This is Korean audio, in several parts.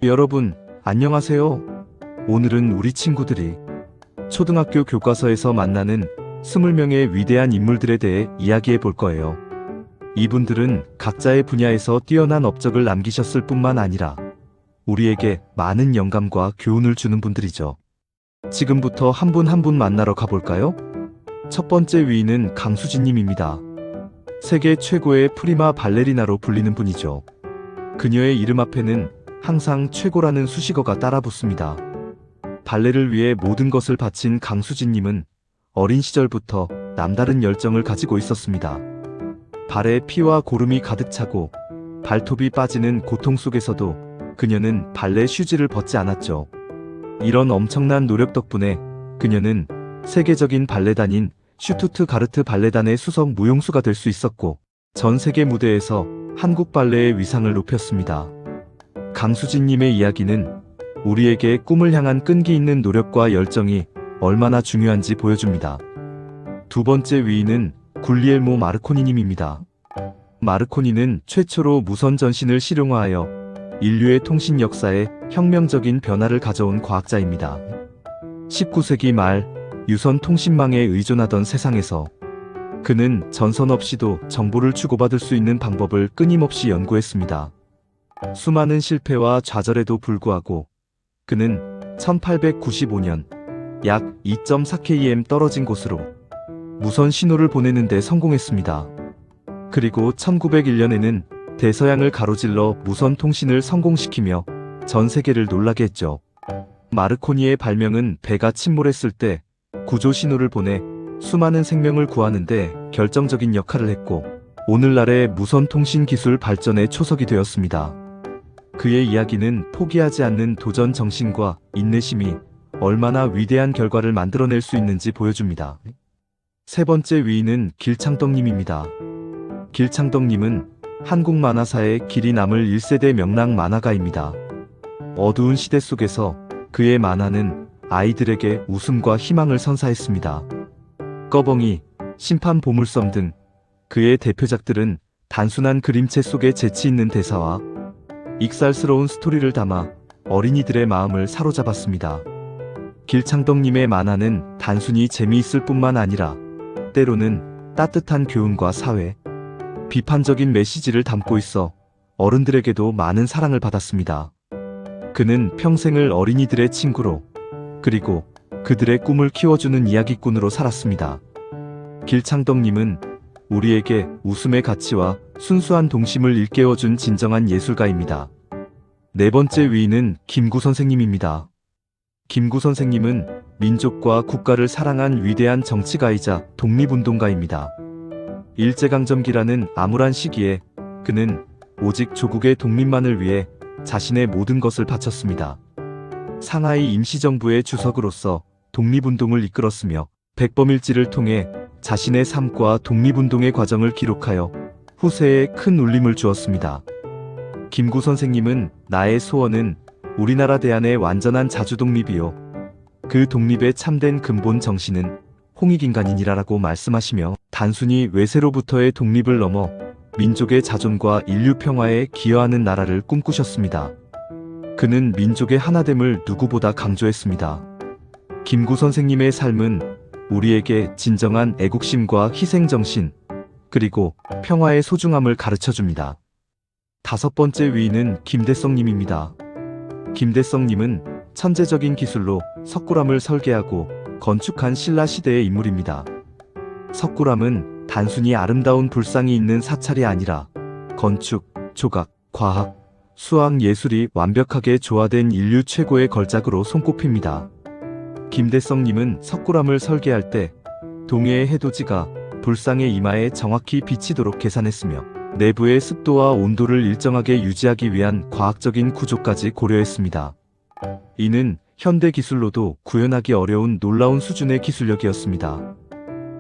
여러분, 안녕하세요. 오늘은 우리 친구들이 초등학교 교과서에서 만나는 20명의 위대한 인물들에 대해 이야기해 볼 거예요. 이분들은 각자의 분야에서 뛰어난 업적을 남기셨을 뿐만 아니라 우리에게 많은 영감과 교훈을 주는 분들이죠. 지금부터 한 분 한 분 만나러 가볼까요? 첫 번째 위인은 강수진님입니다. 세계 최고의 프리마 발레리나로 불리는 분이죠. 그녀의 이름 앞에는 항상 최고라는 수식어가 따라붙습니다. 발레를 위해 모든 것을 바친 강수진님은 어린 시절부터 남다른 열정을 가지고 있었습니다. 발에 피와 고름이 가득 차고 발톱이 빠지는 고통 속에서도 그녀는 발레 슈즈를 벗지 않았죠. 이런 엄청난 노력 덕분에 그녀는 세계적인 발레단인 슈투트가르트 발레단의 수석 무용수가 될 수 있었고 전 세계 무대에서 한국 발레의 위상을 높였습니다. 강수진님의 이야기는 우리에게 꿈을 향한 끈기 있는 노력과 열정이 얼마나 중요한지 보여줍니다. 두 번째 위인은 굴리엘모 마르코니님입니다. 마르코니는 최초로 무선 전신을 실용화하여 인류의 통신 역사에 혁명적인 변화를 가져온 과학자입니다. 19세기 말 유선 통신망에 의존하던 세상에서 그는 전선 없이도 정보를 주고받을 수 있는 방법을 끊임없이 연구했습니다. 수많은 실패와 좌절에도 불구하고 그는 1895년 약 2.4km 떨어진 곳으로 무선 신호를 보내는 데 성공했습니다. 그리고 1901년에는 대서양을 가로질러 무선 통신을 성공시키며 전 세계를 놀라게 했죠. 마르코니의 발명은 배가 침몰했을 때 구조 신호를 보내 수많은 생명을 구하는데 결정적인 역할을 했고 오늘날의 무선 통신 기술 발전의 초석이 되었습니다. 그의 이야기는 포기하지 않는 도전 정신과 인내심이 얼마나 위대한 결과를 만들어낼 수 있는지 보여줍니다. 세 번째 위인은 길창덕님입니다. 길창덕님은 한국 만화사의 길이 남을 1세대 명랑 만화가입니다. 어두운 시대 속에서 그의 만화는 아이들에게 웃음과 희망을 선사했습니다. 꺼벙이, 심판 보물섬 등 그의 대표작들은 단순한 그림체 속에 재치 있는 대사와 익살스러운 스토리를 담아 어린이들의 마음을 사로잡았습니다. 길창덕님의 만화는 단순히 재미있을 뿐만 아니라 때로는 따뜻한 교훈과 사회, 비판적인 메시지를 담고 있어 어른들에게도 많은 사랑을 받았습니다. 그는 평생을 어린이들의 친구로 그리고 그들의 꿈을 키워주는 이야기꾼으로 살았습니다. 길창덕님은 우리에게 웃음의 가치와 순수한 동심을 일깨워준 진정한 예술가입니다. 네 번째 위인은 김구 선생님입니다. 김구 선생님은 민족과 국가를 사랑한 위대한 정치가이자 독립운동가입니다. 일제강점기라는 암울한 시기에 그는 오직 조국의 독립만을 위해 자신의 모든 것을 바쳤습니다. 상하이 임시정부의 주석으로서 독립운동을 이끌었으며 백범일지를 통해 자신의 삶과 독립운동의 과정을 기록하여 후세에 큰 울림을 주었습니다. 김구 선생님은 나의 소원은 우리나라 대한의 완전한 자주독립이요. 그 독립의 참된 근본 정신은 홍익인간이니라라고 말씀하시며 단순히 외세로부터의 독립을 넘어 민족의 자존과 인류 평화에 기여하는 나라를 꿈꾸셨습니다. 그는 민족의 하나됨을 누구보다 강조했습니다. 김구 선생님의 삶은 우리에게 진정한 애국심과 희생정신, 그리고 평화의 소중함을 가르쳐줍니다. 다섯 번째 위인은 김대성님입니다. 김대성님은 천재적인 기술로 석굴암을 설계하고 건축한 신라 시대의 인물입니다. 석굴암은 단순히 아름다운 불상이 있는 사찰이 아니라 건축, 조각, 과학, 수학 예술이 완벽하게 조화된 인류 최고의 걸작으로 손꼽힙니다. 김대성님은 석굴암을 설계할 때 동해의 해돋이가 불상의 이마에 정확히 비치도록 계산했으며 내부의 습도와 온도를 일정하게 유지하기 위한 과학적인 구조까지 고려했습니다. 이는 현대 기술로도 구현하기 어려운 놀라운 수준의 기술력이었습니다.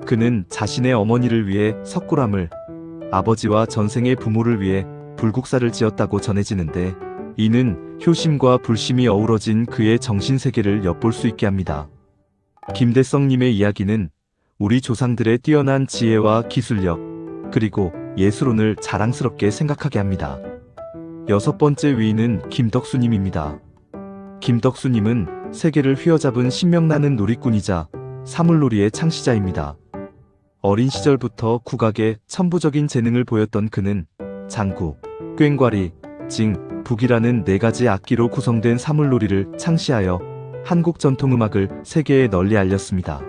그는 자신의 어머니를 위해 석굴암을, 아버지와 전생의 부모를 위해 불국사를 지었다고 전해지는데 이는 효심과 불심이 어우러진 그의 정신세계를 엿볼 수 있게 합니다. 김대성님의 이야기는 우리 조상들의 뛰어난 지혜와 기술력, 그리고 예술혼을 자랑스럽게 생각하게 합니다. 6번째 위인은 김덕수님입니다. 김덕수님은 세계를 휘어잡은 신명나는 놀이꾼이자 사물놀이의 창시자입니다. 어린 시절부터 국악에 천부적인 재능을 보였던 그는 장구, 꽹과리, 징, 북이라는 4가지 악기로 구성된 사물놀이를 창시하여 한국 전통음악을 세계에 널리 알렸습니다.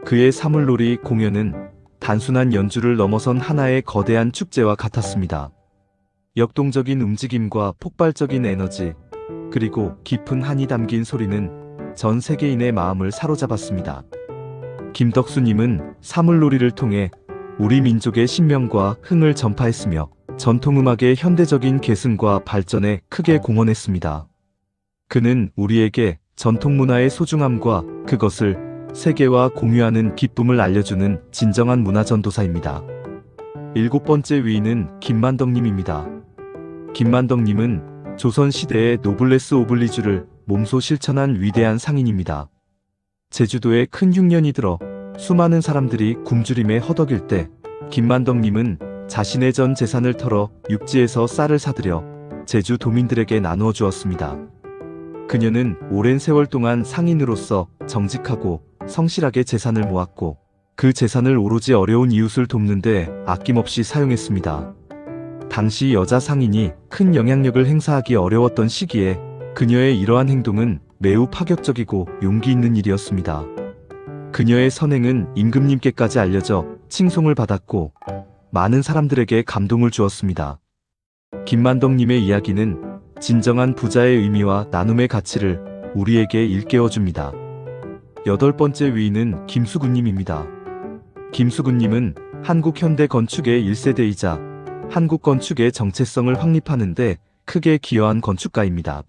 그의 사물놀이 공연은 단순한 연주를 넘어선 하나의 거대한 축제와 같았습니다. 역동적인 움직임과 폭발적인 에너지, 그리고 깊은 한이 담긴 소리는 전 세계인의 마음을 사로잡았습니다. 김덕수님은 사물놀이를 통해 우리 민족의 신명과 흥을 전파했으며 전통음악의 현대적인 계승과 발전에 크게 공헌했습니다. 그는 우리에게 전통문화의 소중함과 그것을 세계와 공유하는 기쁨을 알려주는 진정한 문화전도사입니다. 7번째 위인은 김만덕님입니다. 김만덕님은 조선시대의 노블레스 오블리주를 몸소 실천한 위대한 상인입니다. 제주도에 큰 흉년이 들어 수많은 사람들이 굶주림에 허덕일 때 김만덕님은 자신의 전 재산을 털어 육지에서 쌀을 사들여 제주 도민들에게 나누어 주었습니다. 그녀는 오랜 세월 동안 상인으로서 정직하고 성실하게 재산을 모았고 그 재산을 오로지 어려운 이웃을 돕는 데 아낌없이 사용했습니다. 당시 여자 상인이 큰 영향력을 행사하기 어려웠던 시기에 그녀의 이러한 행동은 매우 파격적이고 용기 있는 일이었습니다. 그녀의 선행은 임금님께까지 알려져 칭송을 받았고 많은 사람들에게 감동을 주었습니다. 김만덕님의 이야기는 진정한 부자의 의미와 나눔의 가치를 우리에게 일깨워줍니다. 8번째 위인은 김수근님입니다. 김수근님은 한국 현대 건축의 1세대이자 한국 건축의 정체성을 확립하는 데 크게 기여한 건축가입니다.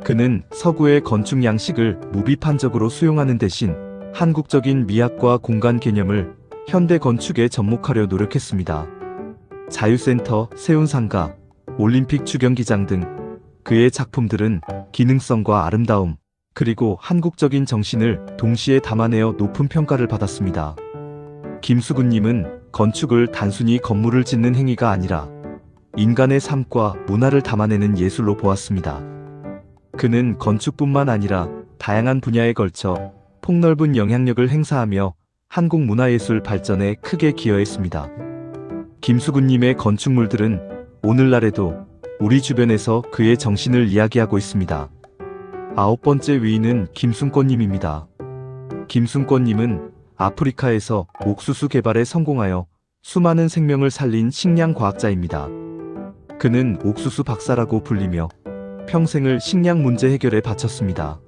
그는 서구의 건축 양식을 무비판적으로 수용하는 대신 한국적인 미학과 공간 개념을 현대 건축에 접목하려 노력했습니다. 자유센터, 세운상가, 올림픽 주경기장 등 그의 작품들은 기능성과 아름다움, 그리고 한국적인 정신을 동시에 담아내어 높은 평가를 받았습니다. 김수근님은 건축을 단순히 건물을 짓는 행위가 아니라 인간의 삶과 문화를 담아내는 예술로 보았습니다. 그는 건축뿐만 아니라 다양한 분야에 걸쳐 폭넓은 영향력을 행사하며 한국 문화예술 발전에 크게 기여했습니다. 김수근님의 건축물들은 오늘날에도 우리 주변에서 그의 정신을 이야기하고 있습니다. 9번째 위인은 김순권님입니다. 김순권님은 아프리카에서 옥수수 개발에 성공하여 수많은 생명을 살린 식량 과학자입니다. 그는 옥수수 박사라고 불리며 평생을 식량 문제 해결에 바쳤습니다.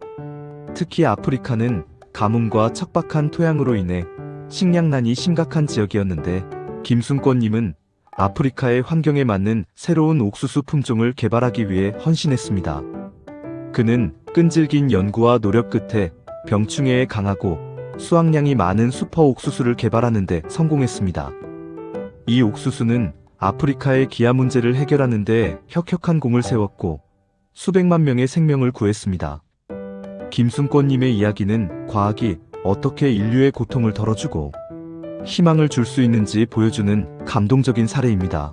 특히 아프리카는 가뭄과 척박한 토양으로 인해 식량난이 심각한 지역이었는데 김순권님은 아프리카의 환경에 맞는 새로운 옥수수 품종을 개발하기 위해 헌신했습니다. 그는 끈질긴 연구와 노력 끝에 병충해에 강하고 수확량이 많은 슈퍼 옥수수를 개발하는 데 성공했습니다. 이 옥수수는 아프리카의 기아 문제를 해결하는 데 혁혁한 공을 세웠고 수백만 명의 생명을 구했습니다. 김순권님의 이야기는 과학이 어떻게 인류의 고통을 덜어주고 희망을 줄 수 있는지 보여주는 감동적인 사례입니다.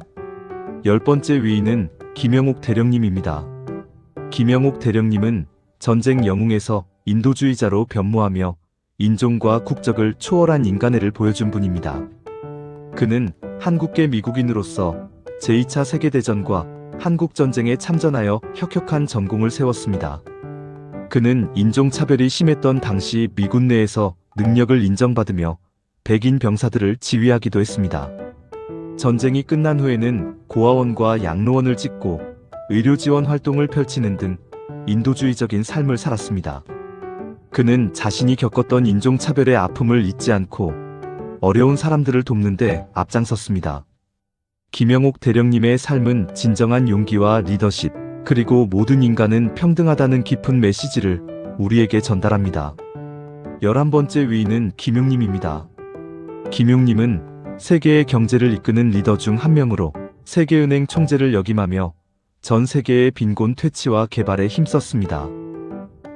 10번째 위인은 김영옥 대령님입니다. 김영옥 대령님은 전쟁 영웅에서 인도주의자로 변모하며 인종과 국적을 초월한 인간애를 보여준 분입니다. 그는 한국계 미국인으로서 제2차 세계대전과 한국전쟁에 참전하여 혁혁한 전공을 세웠습니다. 그는 인종차별이 심했던 당시 미군 내에서 능력을 인정받으며 백인 병사들을 지휘하기도 했습니다. 전쟁이 끝난 후에는 고아원과 양로원을 짓고 의료지원 활동을 펼치는 등 인도주의적인 삶을 살았습니다. 그는 자신이 겪었던 인종차별의 아픔을 잊지 않고 어려운 사람들을 돕는 데 앞장섰습니다. 김영옥 대령님의 삶은 진정한 용기와 리더십, 그리고 모든 인간은 평등하다는 깊은 메시지를 우리에게 전달합니다. 11번째 위인은 김용님입니다. 김용님은 세계의 경제를 이끄는 리더 중 한 명으로 세계은행 총재를 역임하며 전 세계의 빈곤 퇴치와 개발에 힘썼습니다.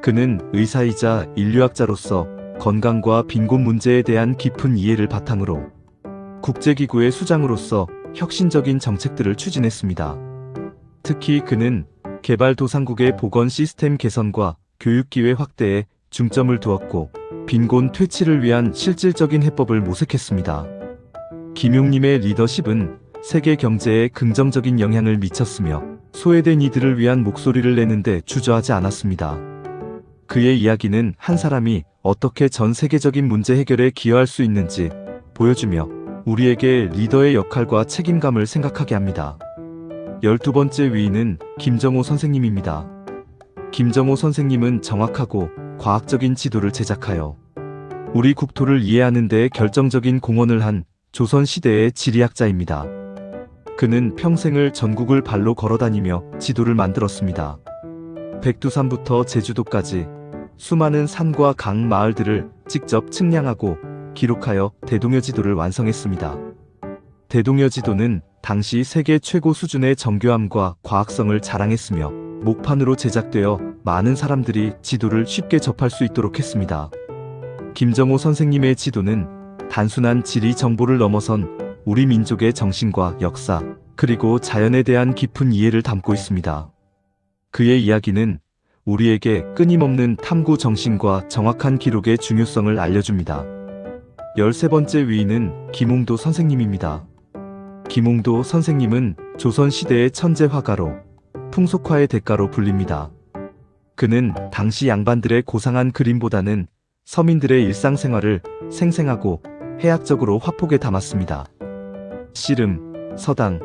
그는 의사이자 인류학자로서 건강과 빈곤 문제에 대한 깊은 이해를 바탕으로 국제기구의 수장으로서 혁신적인 정책들을 추진했습니다. 특히 그는 개발도상국의 보건 시스템 개선과 교육기회 확대에 중점을 두었고 빈곤 퇴치를 위한 실질적인 해법을 모색했습니다. 김용님의 리더십은 세계 경제에 긍정적인 영향을 미쳤으며 소외된 이들을 위한 목소리를 내는데 주저하지 않았습니다. 그의 이야기는 한 사람이 어떻게 전 세계적인 문제 해결에 기여할 수 있는지 보여주며 우리에게 리더의 역할과 책임감을 생각하게 합니다. 12번째 위인은 김정호 선생님입니다. 김정호 선생님은 정확하고 과학적인 지도를 제작하여 우리 국토를 이해하는 데 결정적인 공헌을 한 조선시대의 지리학자입니다. 그는 평생을 전국을 발로 걸어다니며 지도를 만들었습니다. 백두산부터 제주도까지 수많은 산과 강 마을들을 직접 측량하고 기록하여 대동여 지도를 완성했습니다. 대동여 지도는 당시 세계 최고 수준의 정교함과 과학성을 자랑했으며 목판으로 제작되어 많은 사람들이 지도를 쉽게 접할 수 있도록 했습니다. 김정호 선생님의 지도는 단순한 지리 정보를 넘어선 우리 민족의 정신과 역사, 그리고 자연에 대한 깊은 이해를 담고 있습니다. 그의 이야기는 우리에게 끊임없는 탐구 정신과 정확한 기록의 중요성을 알려줍니다. 13번째 위인은 김웅도 선생님입니다. 김웅도 선생님은 조선시대의 천재 화가로 풍속화의 대가로 불립니다. 그는 당시 양반들의 고상한 그림보다는 서민들의 일상생활을 생생하고 해학적으로 화폭에 담았습니다. 씨름, 서당,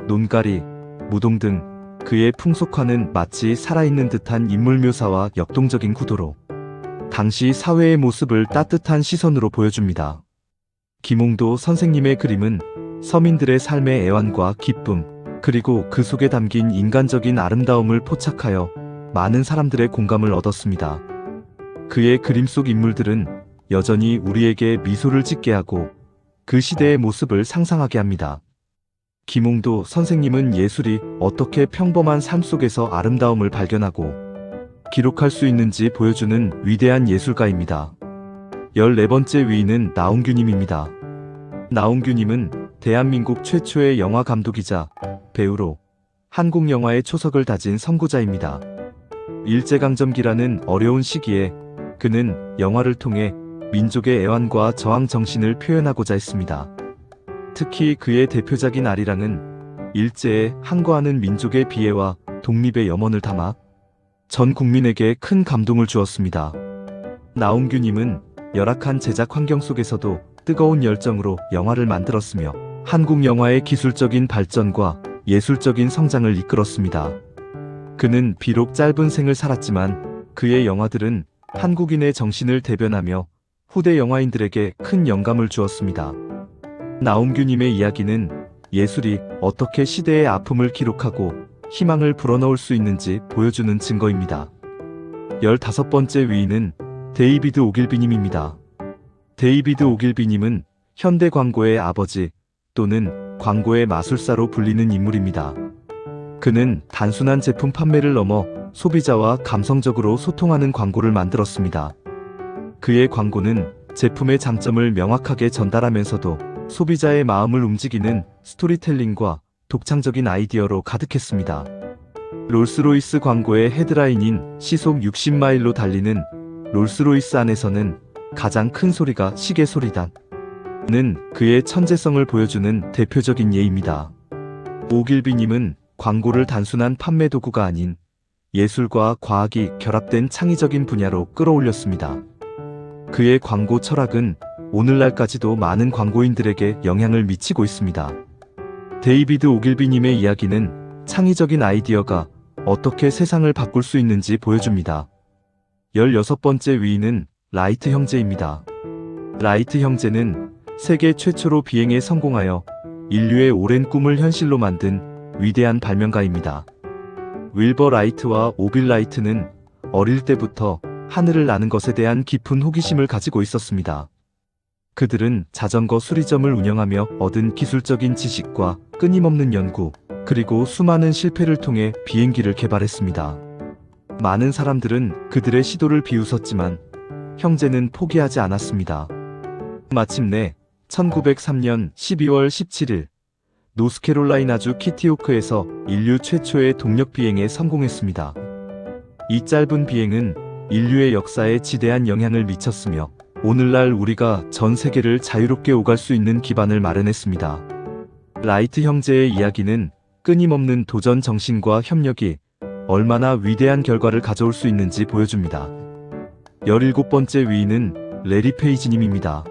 논가리, 무동 등 그의 풍속화는 마치 살아있는 듯한 인물 묘사와 역동적인 구도로 당시 사회의 모습을 따뜻한 시선으로 보여줍니다. 김웅도 선생님의 그림은 서민들의 삶의 애환과 기쁨, 그리고 그 속에 담긴 인간적인 아름다움을 포착하여 많은 사람들의 공감을 얻었습니다. 그의 그림 속 인물들은 여전히 우리에게 미소를 짓게 하고 그 시대의 모습을 상상하게 합니다. 김웅도 선생님은 예술이 어떻게 평범한 삶 속에서 아름다움을 발견하고 기록할 수 있는지 보여주는 위대한 예술가입니다. 14번째 위인은 나홍규님입니다. 나홍규님은 대한민국 최초의 영화 감독이자 배우로 한국 영화의 초석을 다진 선구자입니다. 일제강점기라는 어려운 시기에 그는 영화를 통해 민족의 애환과 저항 정신을 표현하고자 했습니다. 특히 그의 대표작인 아리랑은 일제에 항거하는 민족의 비애와 독립의 염원을 담아 전 국민에게 큰 감동을 주었습니다. 나홍규님은 열악한 제작 환경 속에서도 뜨거운 열정으로 영화를 만들었으며 한국 영화의 기술적인 발전과 예술적인 성장을 이끌었습니다. 그는 비록 짧은 생을 살았지만 그의 영화들은 한국인의 정신을 대변하며 후대 영화인들에게 큰 영감을 주었습니다. 나홍규님의 이야기는 예술이 어떻게 시대의 아픔을 기록하고 희망을 불어넣을 수 있는지 보여주는 증거입니다. 15번째 위인은 데이비드 오길비님입니다. 데이비드 오길비님은 현대 광고의 아버지 또는 광고의 마술사로 불리는 인물입니다. 그는 단순한 제품 판매를 넘어 소비자와 감성적으로 소통하는 광고를 만들었습니다. 그의 광고는 제품의 장점을 명확하게 전달하면서도 소비자의 마음을 움직이는 스토리텔링과 독창적인 아이디어로 가득했습니다. 롤스로이스 광고의 헤드라인인 시속 60마일로 달리는 롤스로이스 안에서는 가장 큰 소리가 시계 소리다 는 그의 천재성을 보여주는 대표적인 예입니다. 오길비님은 광고를 단순한 판매 도구가 아닌 예술과 과학이 결합된 창의적인 분야로 끌어올렸습니다. 그의 광고 철학은 오늘날까지도 많은 광고인들에게 영향을 미치고 있습니다. 데이비드 오길비님의 이야기는 창의적인 아이디어가 어떻게 세상을 바꿀 수 있는지 보여줍니다. 16번째 위인은 라이트 형제입니다. 라이트 형제는 세계 최초로 비행에 성공하여 인류의 오랜 꿈을 현실로 만든 위대한 발명가입니다. 윌버 라이트와 오빌 라이트는 어릴 때부터 하늘을 나는 것에 대한 깊은 호기심을 가지고 있었습니다. 그들은 자전거 수리점을 운영하며 얻은 기술적인 지식과 끊임없는 연구, 그리고 수많은 실패를 통해 비행기를 개발했습니다. 많은 사람들은 그들의 시도를 비웃었지만 형제는 포기하지 않았습니다. 마침내 1903년 12월 17일 노스캐롤라이나주 키티호크에서 인류 최초의 동력 비행에 성공했습니다. 이 짧은 비행은 인류의 역사에 지대한 영향을 미쳤으며 오늘날 우리가 전 세계를 자유롭게 오갈 수 있는 기반을 마련했습니다. 라이트 형제의 이야기는 끊임없는 도전 정신과 협력이 얼마나 위대한 결과를 가져올 수 있는지 보여줍니다. 17번째 위인은 레리 페이지님입니다.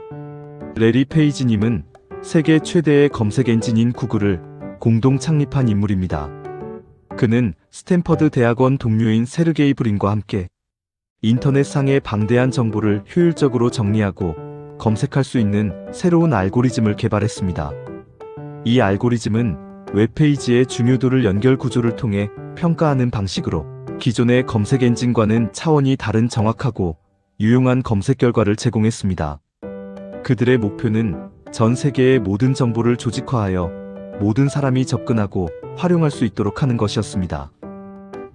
레리 페이지님은 세계 최대의 검색 엔진인 구글을 공동 창립한 인물입니다. 그는 스탠퍼드 대학원 동료인 세르게이 브린과 함께 인터넷상의 방대한 정보를 효율적으로 정리하고 검색할 수 있는 새로운 알고리즘을 개발했습니다. 이 알고리즘은 웹페이지의 중요도를 연결 구조를 통해 평가하는 방식으로 기존의 검색 엔진과는 차원이 다른 정확하고 유용한 검색 결과를 제공했습니다. 그들의 목표는 전 세계의 모든 정보를 조직화하여 모든 사람이 접근하고 활용할 수 있도록 하는 것이었습니다.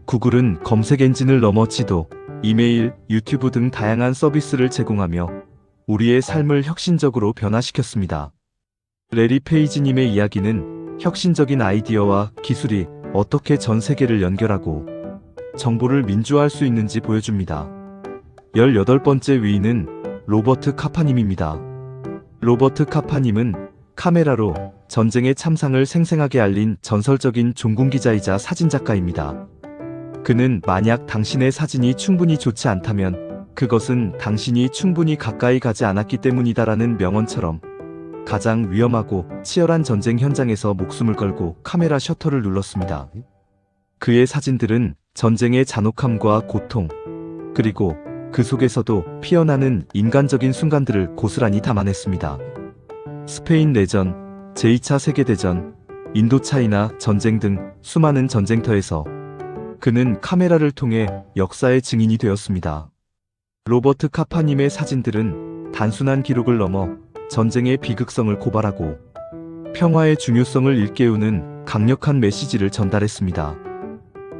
구글은 검색 엔진을 넘어 지도, 이메일, 유튜브 등 다양한 서비스를 제공하며 우리의 삶을 혁신적으로 변화시켰습니다. 레리 페이지님의 이야기는 혁신적인 아이디어와 기술이 어떻게 전 세계를 연결하고 정보를 민주화할 수 있는지 보여줍니다. 18번째 위인은 로버트 카파님입니다. 로버트 카파님은 카메라로 전쟁의 참상을 생생하게 알린 전설적인 종군기자이자 사진작가입니다. 그는 만약 당신의 사진이 충분히 좋지 않다면 그것은 당신이 충분히 가까이 가지 않았기 때문이다라는 명언처럼 가장 위험하고 치열한 전쟁 현장에서 목숨을 걸고 카메라 셔터를 눌렀습니다. 그의 사진들은 전쟁의 잔혹함과 고통, 그리고 그 속에서도 피어나는 인간적인 순간들을 고스란히 담아냈습니다. 스페인 내전, 제2차 세계대전, 인도차이나 전쟁 등 수많은 전쟁터에서 그는 카메라를 통해 역사의 증인이 되었습니다. 로버트 카파님의 사진들은 단순한 기록을 넘어 전쟁의 비극성을 고발하고 평화의 중요성을 일깨우는 강력한 메시지를 전달했습니다.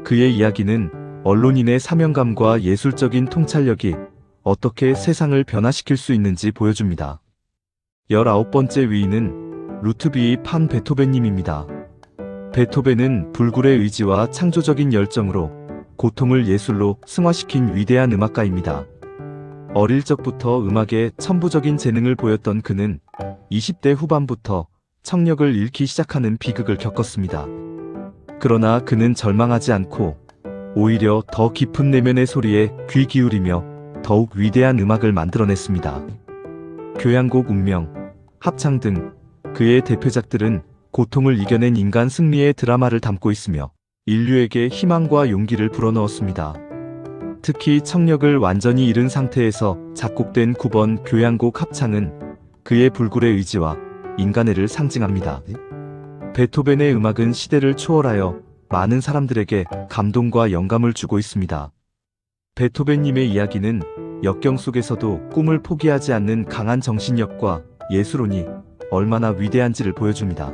그의 이야기는 언론인의 사명감과 예술적인 통찰력이 어떻게 세상을 변화시킬 수 있는지 보여줍니다. 19번째 위인은 루트비히 판 베토벤님입니다. 베토벤은 불굴의 의지와 창조적인 열정으로 고통을 예술로 승화시킨 위대한 음악가입니다. 어릴 적부터 음악에 천부적인 재능을 보였던 그는 20대 후반부터 청력을 잃기 시작하는 비극을 겪었습니다. 그러나 그는 절망하지 않고 오히려 더 깊은 내면의 소리에 귀 기울이며 더욱 위대한 음악을 만들어냈습니다. 교향곡 운명, 합창 등 그의 대표작들은 고통을 이겨낸 인간 승리의 드라마를 담고 있으며 인류에게 희망과 용기를 불어넣었습니다. 특히 청력을 완전히 잃은 상태에서 작곡된 9번 교향곡 합창은 그의 불굴의 의지와 인간애를 상징합니다. 베토벤의 음악은 시대를 초월하여 많은 사람들에게 감동과 영감을 주고 있습니다. 베토벤님의 이야기는 역경 속에서도 꿈을 포기하지 않는 강한 정신력과 예술혼이 얼마나 위대한지를 보여줍니다.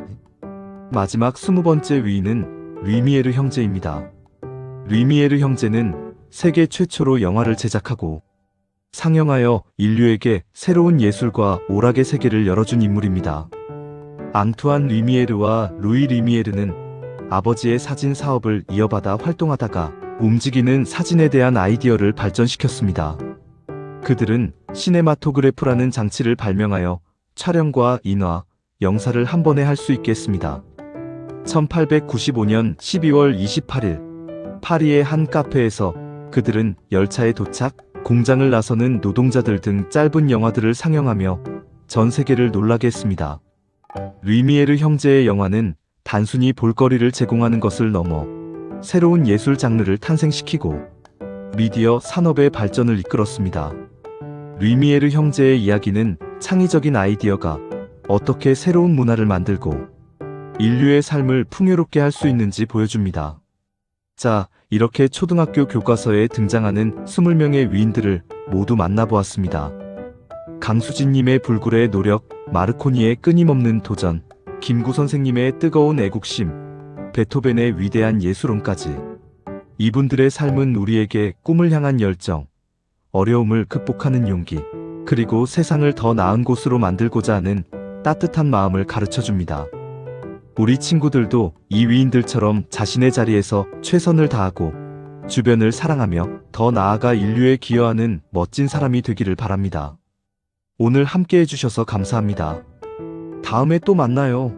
마지막 20번째 위인은 류미에르 형제입니다. 류미에르 형제는 세계 최초로 영화를 제작하고 상영하여 인류에게 새로운 예술과 오락의 세계를 열어준 인물입니다. 앙투안 류미에르와 루이 류미에르는 아버지의 사진 사업을 이어받아 활동하다가 움직이는 사진에 대한 아이디어를 발전시켰습니다. 그들은 시네마토그래프라는 장치를 발명하여 촬영과 인화, 영사를 한 번에 할 수 있게 했습니다. 1895년 12월 28일 파리의 한 카페에서 그들은 열차에 도착, 공장을 나서는 노동자들 등 짧은 영화들을 상영하며 전 세계를 놀라게 했습니다. 류미에르 형제의 영화는 단순히 볼거리를 제공하는 것을 넘어 새로운 예술 장르를 탄생시키고 미디어 산업의 발전을 이끌었습니다. 류미에르 형제의 이야기는 창의적인 아이디어가 어떻게 새로운 문화를 만들고 인류의 삶을 풍요롭게 할 수 있는지 보여줍니다. 자, 이렇게 초등학교 교과서에 등장하는 20명의 위인들을 모두 만나보았습니다. 강수진님의 불굴의 노력, 마르코니의 끊임없는 도전, 김구 선생님의 뜨거운 애국심, 베토벤의 위대한 예술혼까지. 이분들의 삶은 우리에게 꿈을 향한 열정, 어려움을 극복하는 용기, 그리고 세상을 더 나은 곳으로 만들고자 하는 따뜻한 마음을 가르쳐줍니다. 우리 친구들도 이 위인들처럼 자신의 자리에서 최선을 다하고 주변을 사랑하며 더 나아가 인류에 기여하는 멋진 사람이 되기를 바랍니다. 오늘 함께 해주셔서 감사합니다. 다음에 또 만나요.